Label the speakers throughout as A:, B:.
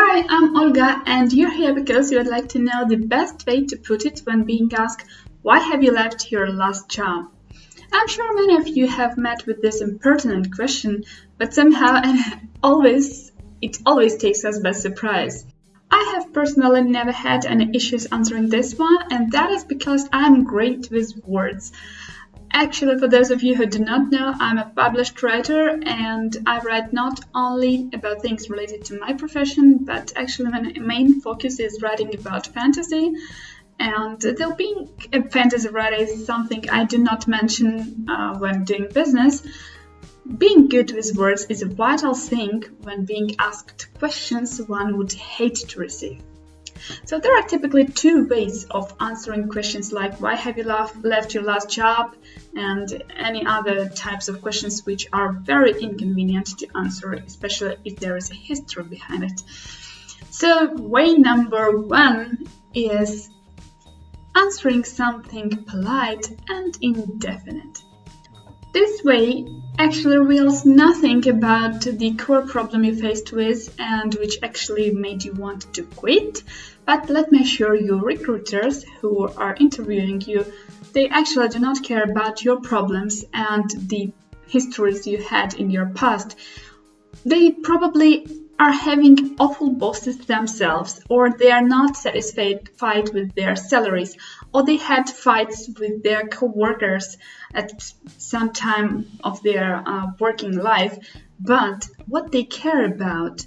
A: Hi, I'm Olga, and you're here because you would like to know the best way to put it when being asked, why have you left your last job? I'm sure many of you have met with this impertinent question, but somehow it always takes us by surprise. I have personally never had any issues answering this one, and that is because I'm great with words. Actually, for those of you who do not know, I'm a published writer and I write not only about things related to my profession, but actually my main focus is writing about fantasy. And though being a fantasy writer is something I do not mention when doing business, being good with words is a vital thing when being asked questions one would hate to receive. So there are typically two ways of answering questions like why have you left your last job and any other types of questions which are very inconvenient to answer, especially if there is a history behind it. So way number one is answering something polite and indefinite. This way actually reveals nothing about the core problem you faced with and which actually made you want to quit. But let me assure you, recruiters who are interviewing you, they actually do not care about your problems and the histories you had in your past. They probably are having awful bosses themselves, or they are not satisfied with their salaries, or they had fights with their co-workers at some time of their working life. But what they care about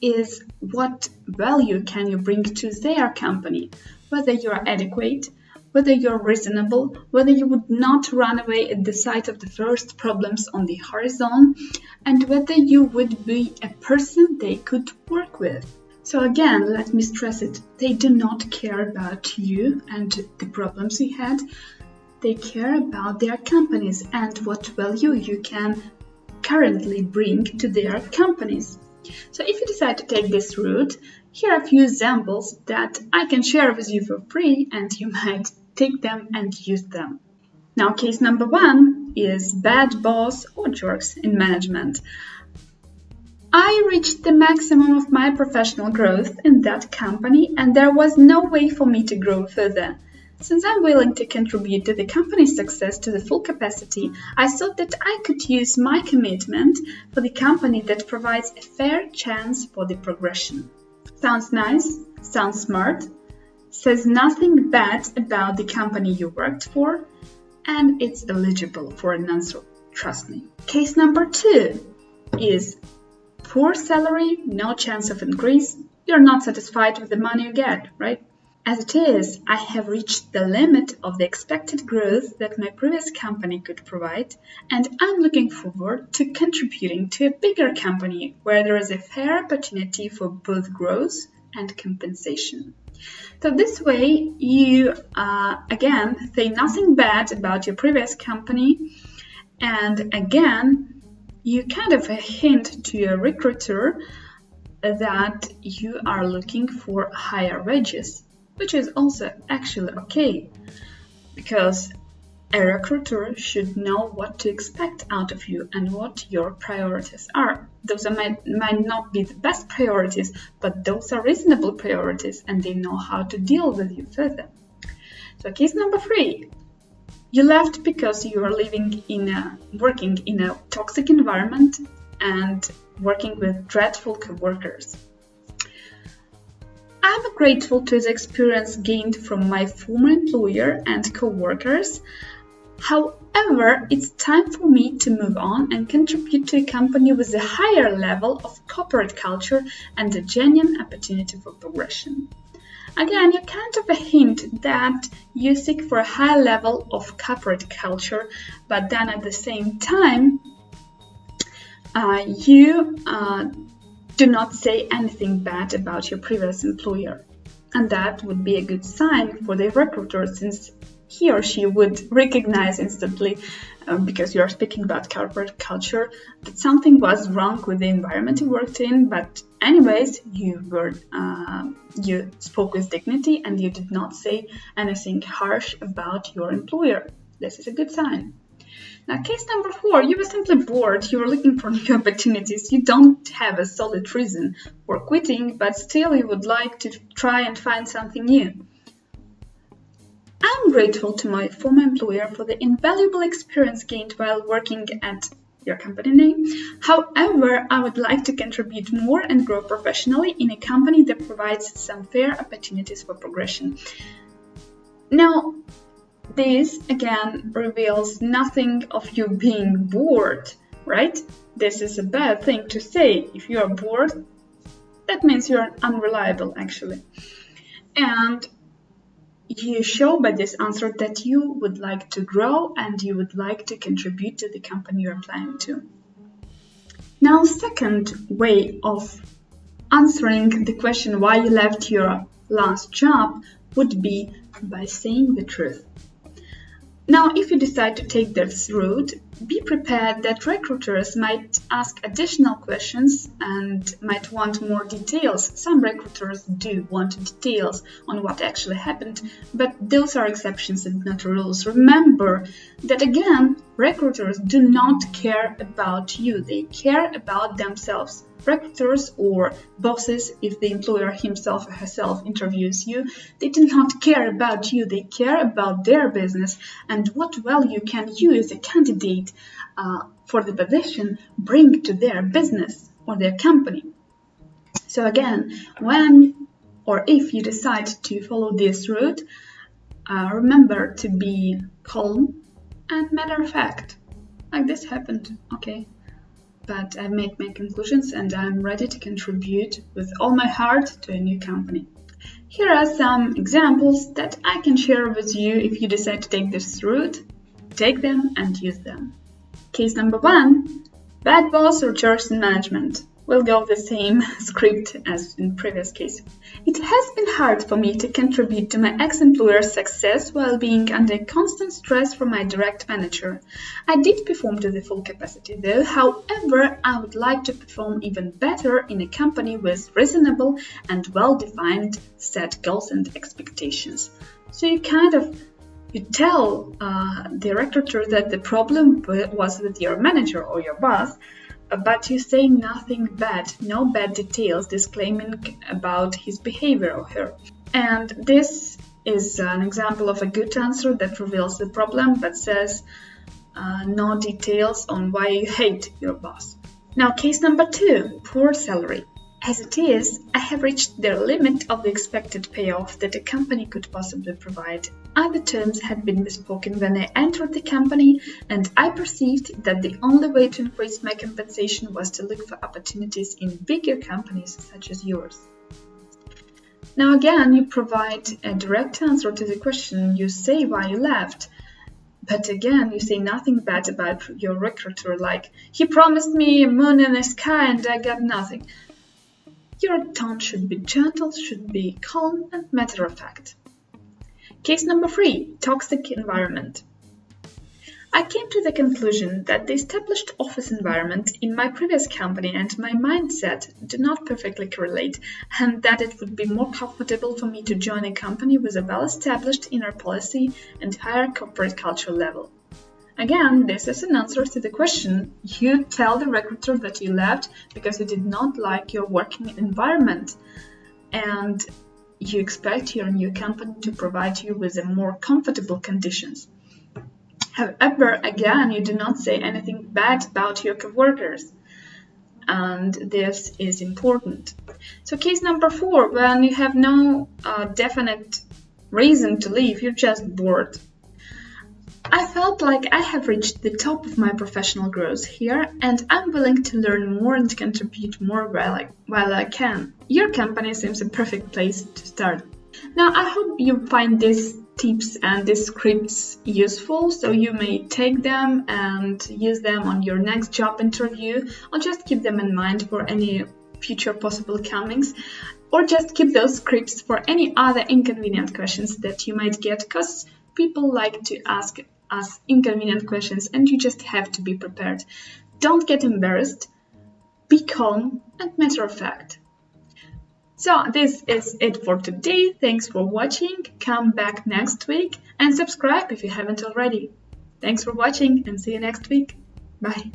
A: is what value can you bring to their company, whether you're adequate, whether you're reasonable, whether you would not run away at the sight of the first problems on the horizon, and whether you would be a person they could work with. So again, let me stress it, they do not care about you and the problems you had. They care about their companies and what value you can currently bring to their companies. So if you decide to take this route, here are a few examples that I can share with you for free and you might take them and use them. Now, case number one is bad boss or jerks in management. I reached the maximum of my professional growth in that company and there was no way for me to grow further. Since I'm willing to contribute to the company's success to the full capacity, I thought that I could use my commitment for the company that provides a fair chance for the progression. Sounds nice, sounds smart, says nothing bad about the company you worked for, and it's eligible for an answer, trust me. Case number two is poor salary, no chance of increase, you're not satisfied with the money you get, right? As it is, I have reached the limit of the expected growth that my previous company could provide, and I'm looking forward to contributing to a bigger company where there is a fair opportunity for both growth and compensation. So this way, you again say nothing bad about your previous company, and again, you kind of hint to your recruiter that you are looking for higher wages, which is also actually okay, because a recruiter should know what to expect out of you and what your priorities are. Those might not be the best priorities, but those are reasonable priorities and they know how to deal with you further. So case number three, you left because you are working in a toxic environment and working with dreadful coworkers. I'm grateful to the experience gained from my former employer and co-workers. However, it's time for me to move on and contribute to a company with a higher level of corporate culture and a genuine opportunity for progression. Again, you kind of a hint that you seek for a high level of corporate culture, but then at the same time, you do not say anything bad about your previous employer. And that would be a good sign for the recruiter, since he or she would recognize instantly, because you are speaking about corporate culture, that something was wrong with the environment you worked in. But anyways, you spoke with dignity and you did not say anything harsh about your employer. This is a good sign. Now, case number 4, you were simply bored, you were looking for new opportunities, you don't have a solid reason for quitting, but still you would like to try and find something new. I'm grateful to my former employer for the invaluable experience gained while working at your company name. However, I would like to contribute more and grow professionally in a company that provides some fair opportunities for progression. Now, this again reveals nothing of you being bored, right? This is a bad thing to say. If you are bored, that means you are unreliable actually. And you show by this answer that you would like to grow and you would like to contribute to the company you're applying to. Now, second way of answering the question why you left your last job would be by saying the truth. Now, if you decide to take this route, be prepared that recruiters might ask additional questions and might want more details. Some recruiters do want details on what actually happened, but those are exceptions and not rules. Remember that again, recruiters do not care about you, they care about themselves. Recruiters or bosses, if the employer himself or herself interviews you, they do not care about you, they care about their business and what value can you as a candidate for the position bring to their business or their company. So again, when or if you decide to follow this route, remember to be calm and matter of fact. Like this happened, okay. But I've made my conclusions and I'm ready to contribute with all my heart to a new company. Here are some examples that I can share with you if you decide to take this route. Take them and use them. Case number 1, bad boss or chores in management. We'll go the same script as in previous case. It has been hard for me to contribute to my ex-employer's success while being under constant stress from my direct manager. I did perform to the full capacity though, however, I would like to perform even better in a company with reasonable and well-defined set goals and expectations. So you tell the recruiter that the problem was with your manager or your boss, but you say nothing bad, no bad details disclaiming about his behavior or her. And this is an example of a good answer that reveals the problem but says no details on why you hate your boss. Now, case number 2, poor salary. As it is, I have reached the limit of the expected payoff that a company could possibly provide. Other terms had been bespoken when I entered the company, and I perceived that the only way to increase my compensation was to look for opportunities in bigger companies such as yours. Now again, you provide a direct answer to the question, you say why you left. But again, you say nothing bad about your recruiter, like, he promised me a moon in the sky and I got nothing. Your tone should be gentle, should be calm and matter of fact. Case number 3, toxic environment. I came to the conclusion that the established office environment in my previous company and my mindset do not perfectly correlate, and that it would be more comfortable for me to join a company with a well-established inner policy and higher corporate culture level. Again, this is an answer to the question. You tell the recruiter that you left because you did not like your working environment, and you expect your new company to provide you with a more comfortable conditions. However, again, you do not say anything bad about your coworkers, and this is important. So case number 4, when you have no definite reason to leave, you're just bored. I felt like I have reached the top of my professional growth here, and I'm willing to learn more and contribute more while I can. Your company seems a perfect place to start. Now, I hope you find these tips and these scripts useful, so you may take them and use them on your next job interview, or just keep them in mind for any future possible comings, or just keep those scripts for any other inconvenient questions that you might get, because people like to ask us inconvenient questions and you just have to be prepared. Don't get embarrassed, be calm and matter of fact. So this is it for today. Thanks for watching. Come back next week and subscribe if you haven't already. Thanks for watching and see you next week. Bye.